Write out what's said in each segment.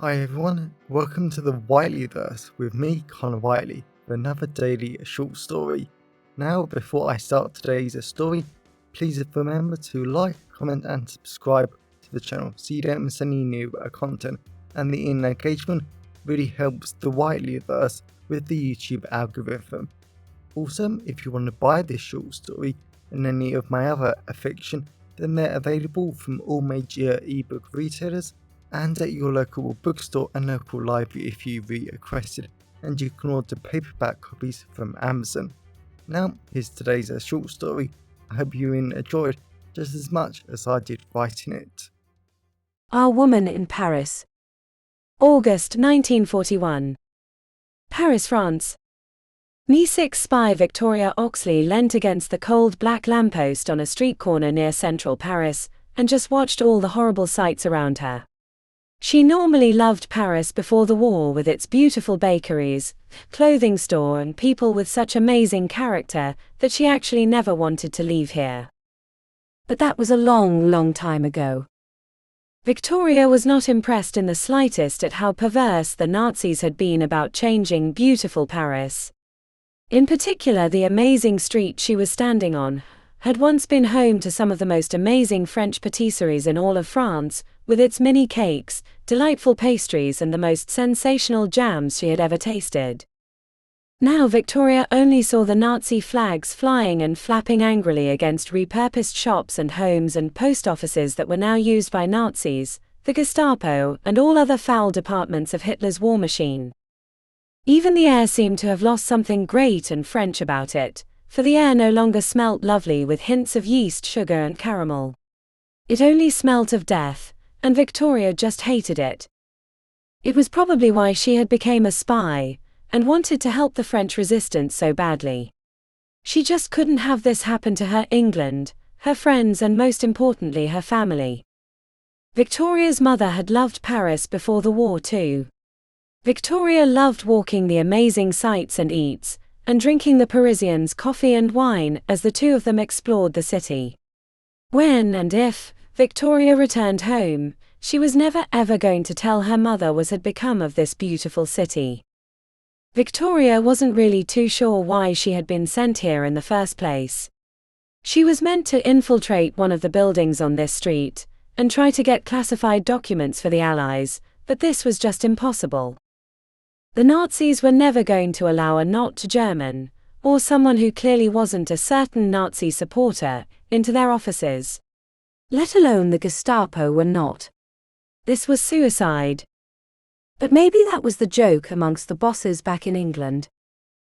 Hi everyone, welcome to the Whiteleyverse with me, Connor Whiteley, for another daily short story. Now, before I start today's story, please remember to like, comment and subscribe to the channel so you don't miss any new content, and the engagement really helps the Whiteleyverse with the YouTube algorithm. Also, if you want to buy this short story and any of my other fiction, then they're available from all major ebook retailers and at your local bookstore and local library if you requested, and you can order paperback copies from Amazon. Now, here's today's short story. I hope you enjoyed just as much as I did writing it. Our Woman in Paris. August 1941. Paris, France. MI6 Spy Victoria Oxley leant against the cold black lamppost on a street corner near central Paris, and just watched all the horrible sights around her. She normally loved Paris before the war, with its beautiful bakeries, clothing store and people with such amazing character that she actually never wanted to leave here. But that was a long, long time ago. Victoria was not impressed in the slightest at how perverse the Nazis had been about changing beautiful Paris. In particular, the amazing street she was standing on had once been home to some of the most amazing French patisseries in all of France, with its mini cakes, delightful pastries and the most sensational jams she had ever tasted. Now Victoria only saw the Nazi flags flying and flapping angrily against repurposed shops and homes and post offices that were now used by Nazis, the Gestapo, and all other foul departments of Hitler's war machine. Even the air seemed to have lost something great and French about it, for the air no longer smelt lovely with hints of yeast, sugar and caramel. It only smelt of death, and Victoria just hated it. It was probably why she had become a spy, and wanted to help the French resistance so badly. She just couldn't have this happen to her England, her friends and most importantly her family. Victoria's mother had loved Paris before the war too. Victoria loved walking the amazing sights and eats, and drinking the Parisians' coffee and wine as the two of them explored the city. When and if Victoria returned home, she was never ever going to tell her mother what had become of this beautiful city. Victoria wasn't really too sure why she had been sent here in the first place. She was meant to infiltrate one of the buildings on this street, and try to get classified documents for the Allies, but this was just impossible. The Nazis were never going to allow a not German, or someone who clearly wasn't a certain Nazi supporter, into their offices. Let alone the Gestapo were not. This was suicide. But maybe that was the joke amongst the bosses back in England.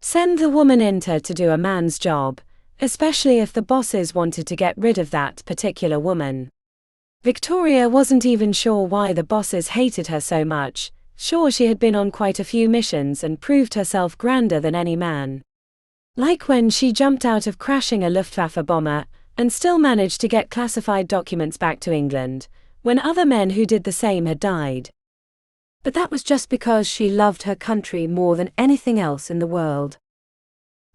Send the woman in to do a man's job, especially if the bosses wanted to get rid of that particular woman. Victoria wasn't even sure why the bosses hated her so much. Sure, she had been on quite a few missions and proved herself grander than any man. Like when she jumped out of crashing a Luftwaffe bomber, and still managed to get classified documents back to England, when other men who did the same had died. But that was just because she loved her country more than anything else in the world.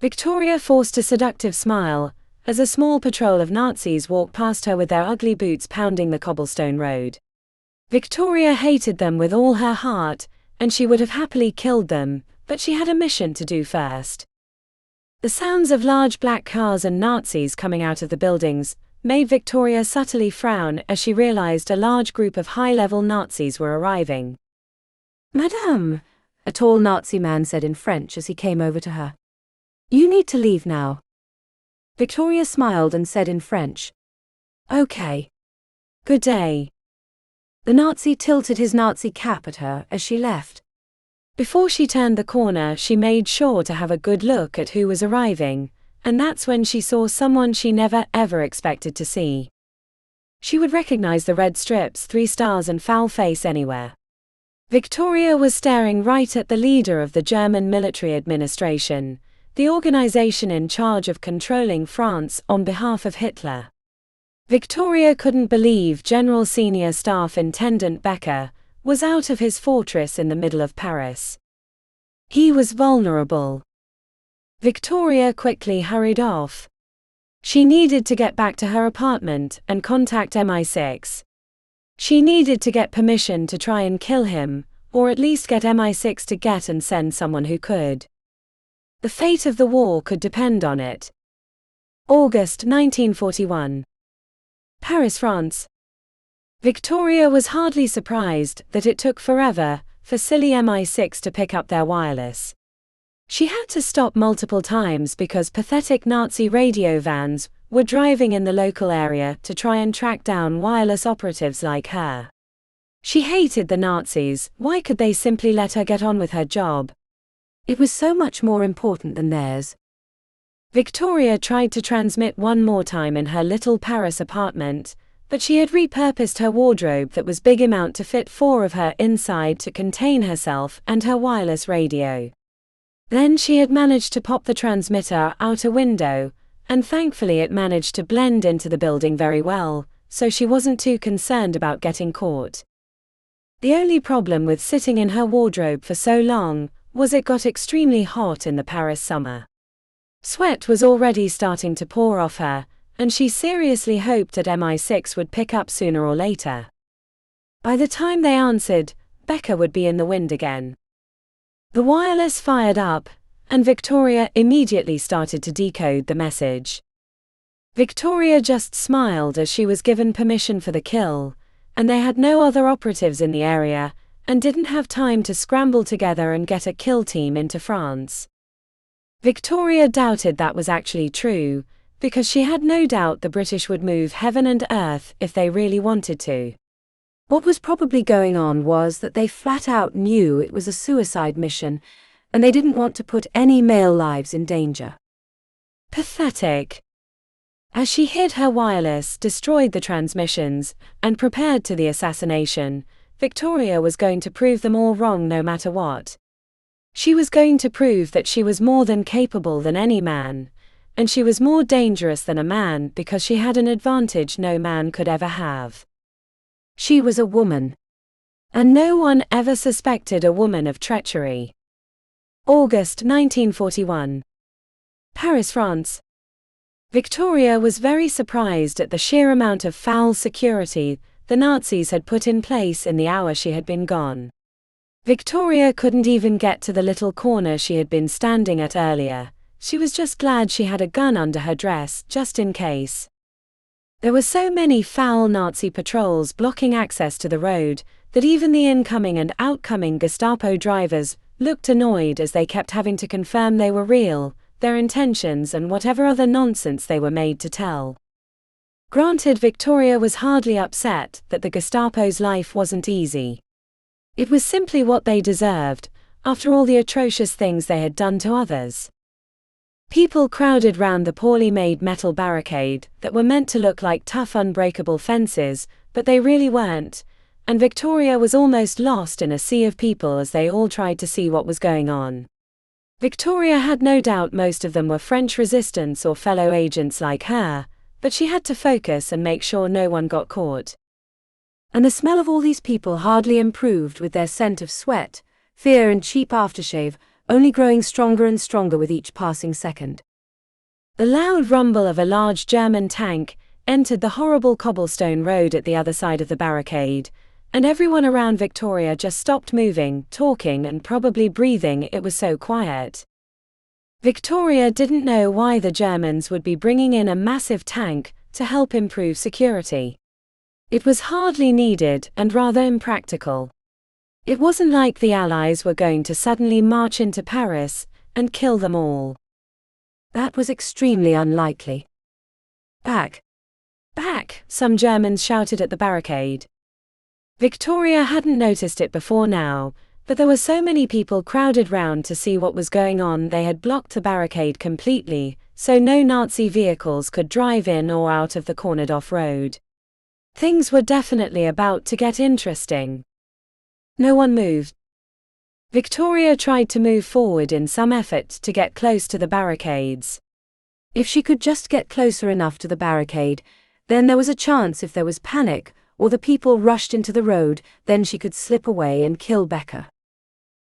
Victoria forced a seductive smile, as a small patrol of Nazis walked past her with their ugly boots pounding the cobblestone road. Victoria hated them with all her heart, and she would have happily killed them, but she had a mission to do first. The sounds of large black cars and Nazis coming out of the buildings made Victoria subtly frown as she realized a large group of high-level Nazis were arriving. "Madame," a tall Nazi man said in French as he came over to her. "You need to leave now." Victoria smiled and said in French, "Okay. Good day." The Nazi tilted his Nazi cap at her as she left. Before she turned the corner, she made sure to have a good look at who was arriving, and that's when she saw someone she never ever expected to see. She would recognize the red strips, 3 stars and foul face anywhere. Victoria was staring right at the leader of the German military administration, the organization in charge of controlling France on behalf of Hitler. Victoria couldn't believe General Senior Staff Intendant Becker was out of his fortress in the middle of Paris. He was vulnerable. Victoria quickly hurried off. She needed to get back to her apartment and contact MI6. She needed to get permission to try and kill him, or at least get MI6 to get and send someone who could. The fate of the war could depend on it. August 1941. Paris, France. Victoria was hardly surprised that it took forever for silly MI6 to pick up their wireless. She had to stop multiple times because pathetic Nazi radio vans were driving in the local area to try and track down wireless operatives like her. She hated the Nazis. Why could they simply let her get on with her job? It was so much more important than theirs. Victoria tried to transmit one more time in her little Paris apartment, but she had repurposed her wardrobe that was big enough to fit 4 of her inside to contain herself and her wireless radio. Then she had managed to pop the transmitter out a window, and thankfully it managed to blend into the building very well, so she wasn't too concerned about getting caught. The only problem with sitting in her wardrobe for so long was it got extremely hot in the Paris summer. Sweat was already starting to pour off her, and she seriously hoped that MI6 would pick up sooner or later. By the time they answered, Becca would be in the wind again. The wireless fired up, and Victoria immediately started to decode the message. Victoria just smiled as she was given permission for the kill, and they had no other operatives in the area, and didn't have time to scramble together and get a kill team into France. Victoria doubted that was actually true, because she had no doubt the British would move heaven and earth if they really wanted to. What was probably going on was that they flat out knew it was a suicide mission, and they didn't want to put any male lives in danger. Pathetic. As she hid her wireless, destroyed the transmissions, and prepared to the assassination, Victoria was going to prove them all wrong no matter what. She was going to prove that she was more than capable than any man, and she was more dangerous than a man because she had an advantage no man could ever have. She was a woman. And no one ever suspected a woman of treachery. August 1941. Paris, France. Victoria was very surprised at the sheer amount of foul security the Nazis had put in place in the hour she had been gone. Victoria couldn't even get to the little corner she had been standing at earlier. She was just glad she had a gun under her dress, just in case. There were so many foul Nazi patrols blocking access to the road that even the incoming and outgoing Gestapo drivers looked annoyed as they kept having to confirm they were real, their intentions and whatever other nonsense they were made to tell. Granted, Victoria was hardly upset that the Gestapo's life wasn't easy. It was simply what they deserved, after all the atrocious things they had done to others. People crowded round the poorly made metal barricade that were meant to look like tough unbreakable fences, but they really weren't, and Victoria was almost lost in a sea of people as they all tried to see what was going on. Victoria had no doubt most of them were French resistance or fellow agents like her, but she had to focus and make sure no one got caught. And the smell of all these people hardly improved with their scent of sweat, fear and cheap aftershave, only growing stronger and stronger with each passing second. The loud rumble of a large German tank entered the horrible cobblestone road at the other side of the barricade, and everyone around Victoria just stopped moving, talking and probably breathing, it was so quiet. Victoria didn't know why the Germans would be bringing in a massive tank to help improve security. It was hardly needed and rather impractical. It wasn't like the Allies were going to suddenly march into Paris and kill them all. That was extremely unlikely. Back! Back! Some Germans shouted at the barricade. Victoria hadn't noticed it before now, but there were so many people crowded round to see what was going on they had blocked the barricade completely, so no Nazi vehicles could drive in or out of the cornered-off road. Things were definitely about to get interesting. No one moved. Victoria tried to move forward in some effort to get close to the barricades. If she could just get closer enough to the barricade, then there was a chance if there was panic, or the people rushed into the road, then she could slip away and kill Becca.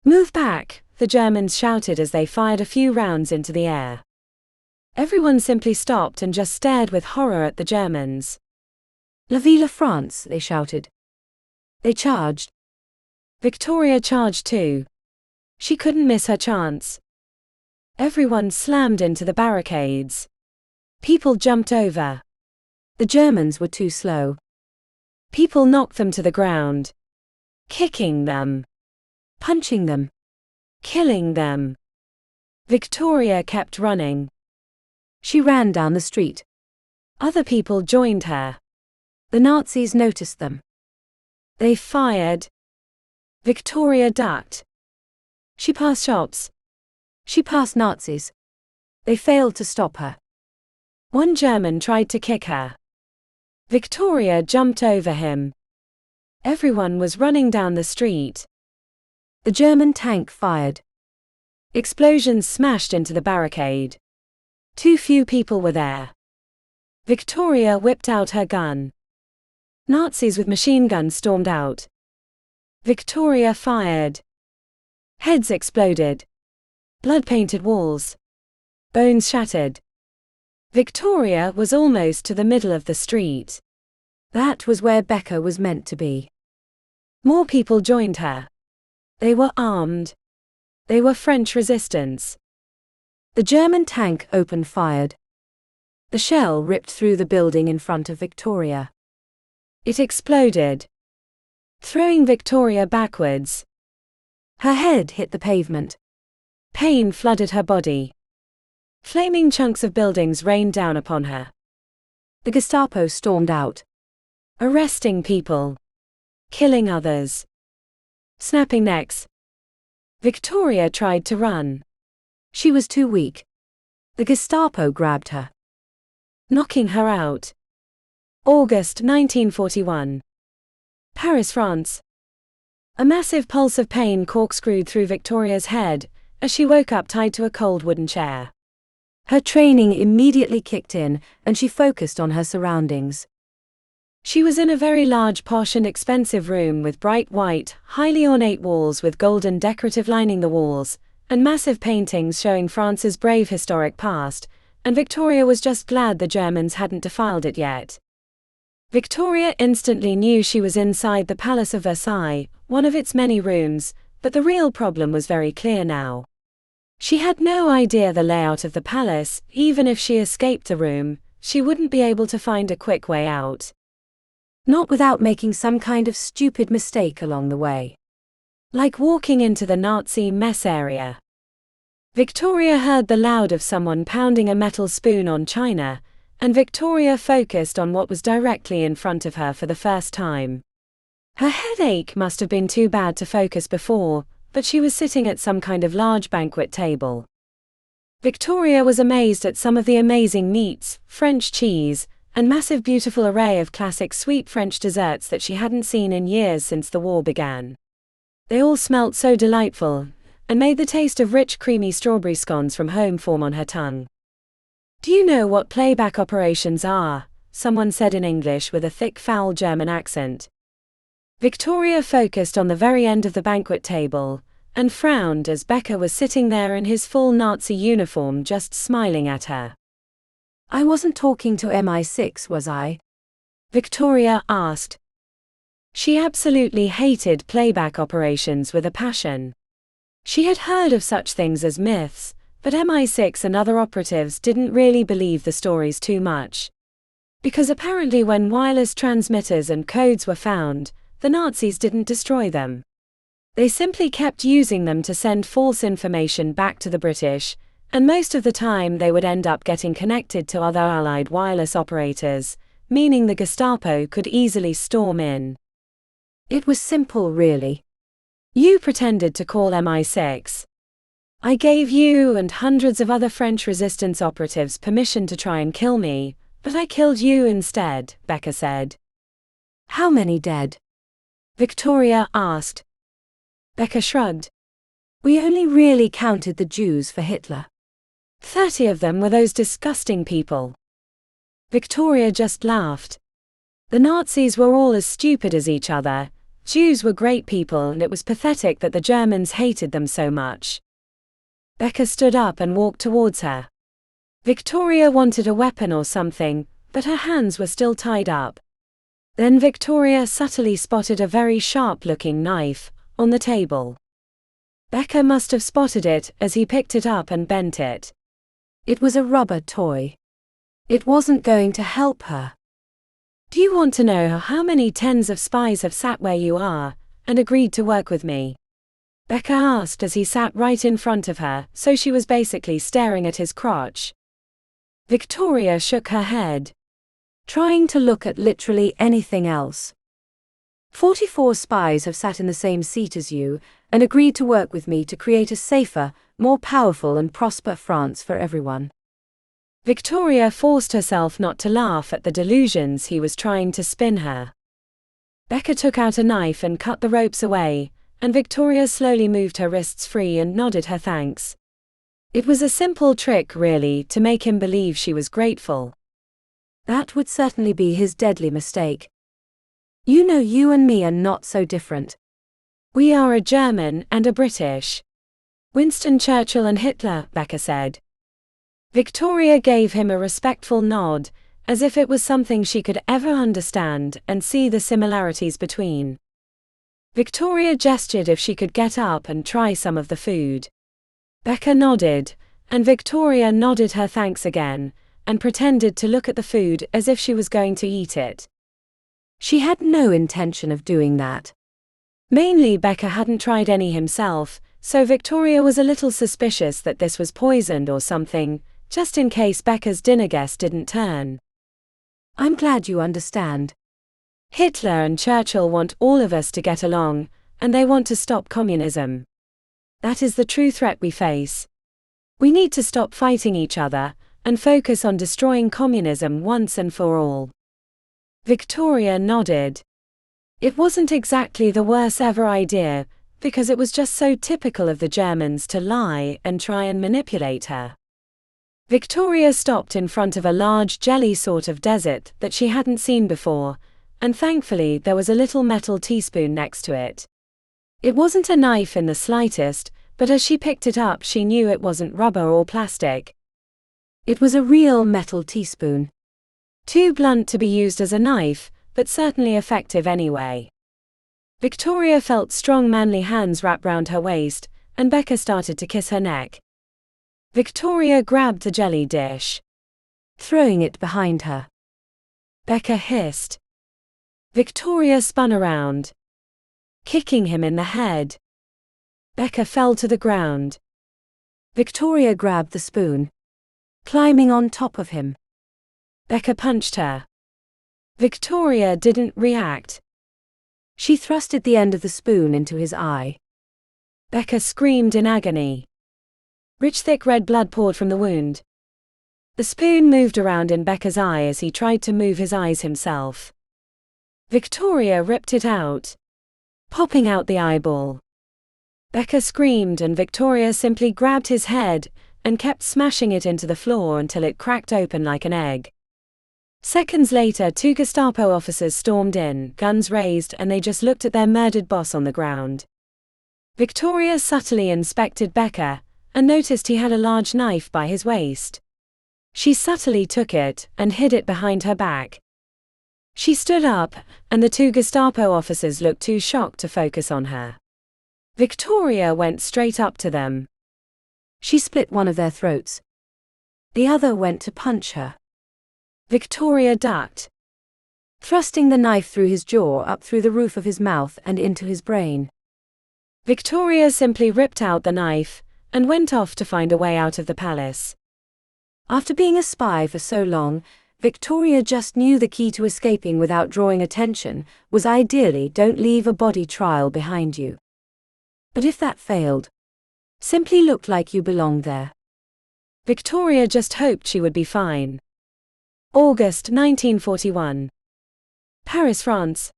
Move back, the Germans shouted as they fired a few rounds into the air. Everyone simply stopped and just stared with horror at the Germans. La Ville France, they shouted. They charged. Victoria charged too. She couldn't miss her chance. Everyone slammed into the barricades. People jumped over. The Germans were too slow. People knocked them to the ground, kicking them, punching them, killing them. Victoria kept running. She ran down the street. Other people joined her. The Nazis noticed them. They fired. Victoria ducked. She passed shops. She passed Nazis. They failed to stop her. One German tried to kick her. Victoria jumped over him. Everyone was running down the street. The German tank fired. Explosions smashed into the barricade. Too few people were there. Victoria whipped out her gun. Nazis with machine guns stormed out. Victoria fired. Heads exploded. Blood-painted walls. Bones shattered. Victoria was almost to the middle of the street. That was where Becca was meant to be. More people joined her. They were armed. They were French resistance. The German tank opened fire. The shell ripped through the building in front of Victoria. It exploded, throwing Victoria backwards. Her head hit the pavement. Pain flooded her body. Flaming chunks of buildings rained down upon her. The Gestapo stormed out, arresting people, killing others, snapping necks. Victoria tried to run. She was too weak. The Gestapo grabbed her, knocking her out. August 1941. Paris, France. A massive pulse of pain corkscrewed through Victoria's head as she woke up tied to a cold wooden chair. Her training immediately kicked in, and she focused on her surroundings. She was in a very large, posh and expensive room with bright white, highly ornate walls with golden decorative lining the walls, and massive paintings showing France's brave historic past, and Victoria was just glad the Germans hadn't defiled it yet. Victoria instantly knew she was inside the Palace of Versailles, one of its many rooms, but the real problem was very clear now. She had no idea the layout of the palace. Even if she escaped the room, she wouldn't be able to find a quick way out. Not without making some kind of stupid mistake along the way. Like walking into the Nazi mess area. Victoria heard the loud of someone pounding a metal spoon on china, and Victoria focused on what was directly in front of her for the first time. Her headache must have been too bad to focus before, but she was sitting at some kind of large banquet table. Victoria was amazed at some of the amazing meats, French cheese, and massive beautiful array of classic sweet French desserts that she hadn't seen in years since the war began. They all smelt so delightful, and made the taste of rich creamy strawberry scones from home form on her tongue. "Do you know what playback operations are?" someone said in English with a thick foul German accent. Victoria focused on the very end of the banquet table, and frowned as Becker was sitting there in his full Nazi uniform just smiling at her. "I wasn't talking to MI6, was I?" Victoria asked. She absolutely hated playback operations with a passion. She had heard of such things as myths, but MI6 and other operatives didn't really believe the stories too much. Because apparently when wireless transmitters and codes were found, the Nazis didn't destroy them. They simply kept using them to send false information back to the British, and most of the time they would end up getting connected to other Allied wireless operators, meaning the Gestapo could easily storm in. It was simple, really. You pretended to call MI6. I gave you and hundreds of other French resistance operatives permission to try and kill me, but I killed you instead, Becker said. "How many dead?" Victoria asked. Becker shrugged. "We only really counted the Jews for Hitler. 30 of them were those disgusting people." Victoria just laughed. The Nazis were all as stupid as each other. Jews were great people, and it was pathetic that the Germans hated them so much. Becker stood up and walked towards her. Victoria wanted a weapon or something, but her hands were still tied up. Then Victoria subtly spotted a very sharp-looking knife, on the table. Becker must have spotted it as he picked it up and bent it. It was a rubber toy. It wasn't going to help her. "Do you want to know how many tens of spies have sat where you are and agreed to work with me?" Becker asked as he sat right in front of her, so she was basically staring at his crotch. Victoria shook her head, trying to look at literally anything else. 44 spies have sat in the same seat as you and agreed to work with me to create a safer, more powerful and prosperous France for everyone. Victoria forced herself not to laugh at the delusions he was trying to spin her. Becker took out a knife and cut the ropes away, and Victoria slowly moved her wrists free and nodded her thanks. It was a simple trick, really, to make him believe she was grateful. That would certainly be his deadly mistake. "You know, you and me are not so different. We are a German and a British. Winston Churchill and Hitler," Becker said. Victoria gave him a respectful nod, as if it was something she could ever understand and see the similarities between. Victoria gestured if she could get up and try some of the food. Becker nodded, and Victoria nodded her thanks again, and pretended to look at the food as if she was going to eat it. She had no intention of doing that. Mainly Becker hadn't tried any himself, so Victoria was a little suspicious that this was poisoned or something, just in case Becker's dinner guest didn't turn. "I'm glad you understand. Hitler and Churchill want all of us to get along, and they want to stop communism. That is the true threat we face. We need to stop fighting each other and focus on destroying communism once and for all." Victoria nodded. It wasn't exactly the worst ever idea, because it was just so typical of the Germans to lie and try and manipulate her. Victoria stopped in front of a large jelly sort of desert that she hadn't seen before, and thankfully there was a little metal teaspoon next to it. It wasn't a knife in the slightest, but as she picked it up she knew it wasn't rubber or plastic. It was a real metal teaspoon. Too blunt to be used as a knife, but certainly effective anyway. Victoria felt strong manly hands wrap round her waist, and Becker started to kiss her neck. Victoria grabbed the jelly dish, throwing it behind her. Becker hissed. Victoria spun around, kicking him in the head. Becker fell to the ground. Victoria grabbed the spoon, climbing on top of him. Becker punched her. Victoria didn't react. She thrusted the end of the spoon into his eye. Becker screamed in agony. Rich thick red blood poured from the wound. The spoon moved around in Becker's eye as he tried to move his eyes himself. Victoria ripped it out, popping out the eyeball. Becker screamed and Victoria simply grabbed his head and kept smashing it into the floor until it cracked open like an egg. Seconds later, 2 Gestapo officers stormed in, guns raised, and they just looked at their murdered boss on the ground. Victoria subtly inspected Becker and noticed he had a large knife by his waist. She subtly took it and hid it behind her back. She stood up, and the 2 Gestapo officers looked too shocked to focus on her. Victoria went straight up to them. She split one of their throats. The other went to punch her. Victoria ducked, thrusting the knife through his jaw up through the roof of his mouth and into his brain. Victoria simply ripped out the knife and went off to find a way out of the palace. After being a spy for so long, Victoria just knew the key to escaping without drawing attention was ideally don't leave a body trail behind you. But if that failed, simply look like you belonged there. Victoria just hoped she would be fine. August 1941. Paris, France.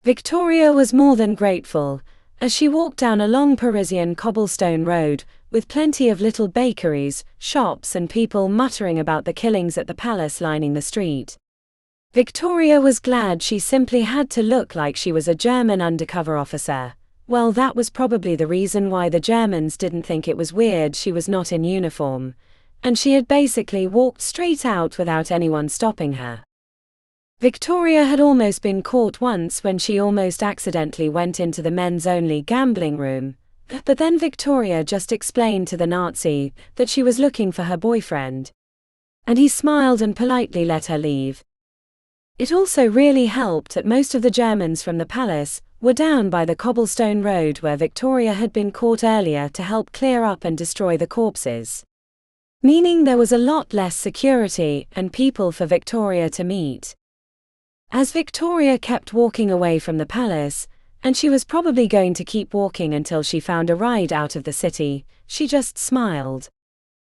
Victoria was more than grateful, as she walked down a long Parisian cobblestone road, with plenty of little bakeries, shops and people muttering about the killings at the palace lining the street. Victoria was glad she simply had to look like she was a German undercover officer. Well, that was probably the reason why the Germans didn't think it was weird she was not in uniform, and she had basically walked straight out without anyone stopping her. Victoria had almost been caught once when she almost accidentally went into the men's-only gambling room, but then Victoria just explained to the Nazi that she was looking for her boyfriend, and he smiled and politely let her leave. It also really helped that most of the Germans from the palace were down by the cobblestone road where Victoria had been caught earlier to help clear up and destroy the corpses, meaning there was a lot less security and people for Victoria to meet. As Victoria kept walking away from the palace, and she was probably going to keep walking until she found a ride out of the city, she just smiled.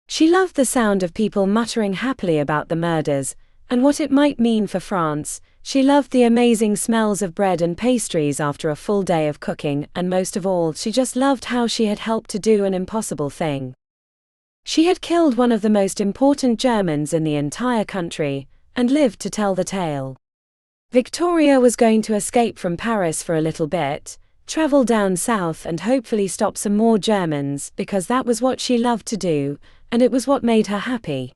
She loved the sound of people muttering happily about the murders and what it might mean for France. She loved the amazing smells of bread and pastries after a full day of cooking, and most of all, she just loved how she had helped to do an impossible thing. She had killed one of the most important Germans in the entire country and lived to tell the tale. Victoria was going to escape from Paris for a little bit, travel down south and hopefully stop some more Germans, because that was what she loved to do, and it was what made her happy.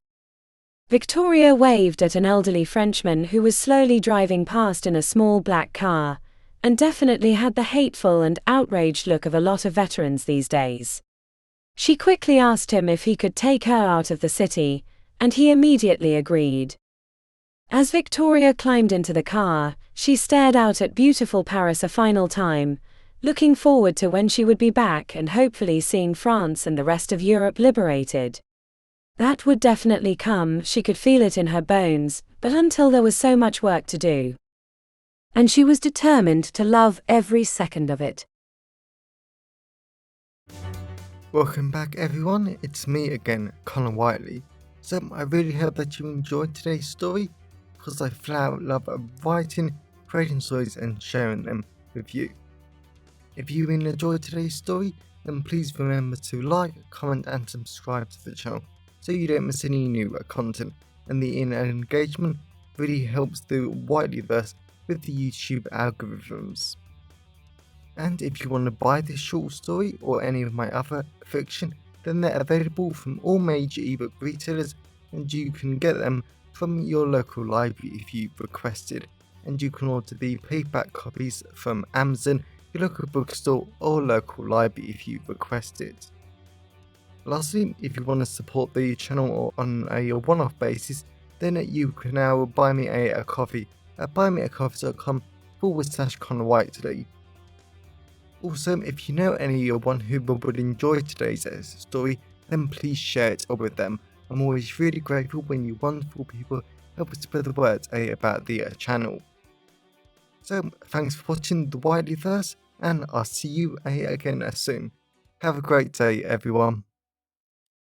Victoria waved at an elderly Frenchman who was slowly driving past in a small black car, and definitely had the hateful and outraged look of a lot of veterans these days. She quickly asked him if he could take her out of the city, and he immediately agreed. As Victoria climbed into the car, she stared out at beautiful Paris a final time, looking forward to when she would be back and hopefully seeing France and the rest of Europe liberated. That would definitely come, she could feel it in her bones, but until there was so much work to do. And she was determined to love every second of it. Welcome back everyone, it's me again, Connor Whiteley. So I really hope that you enjoyed today's story, because I flat out love writing, creating stories and sharing them with you. If you really enjoyed today's story, then please remember to like, comment and subscribe to the channel so you don't miss any new content, and the engagement really helps the Whiteleyverse with the YouTube algorithms. And if you want to buy this short story or any of my other fiction, then they're available from all major ebook retailers, and you can get them from your local library if you requested, and you can order the paperback copies from Amazon, your local bookstore or local library if you request it. Lastly, if you want to support the channel on a one-off basis, then you can now buy me a coffee at buymeacoffee.com/Connor Whiteley. Also, if you know anyone who would enjoy today's story, then please share it with them. I'm always really grateful when you wonderful people help us spread the word about the channel. So, thanks for watching the Whiteleyverse, and I'll see you again soon. Have a great day, everyone.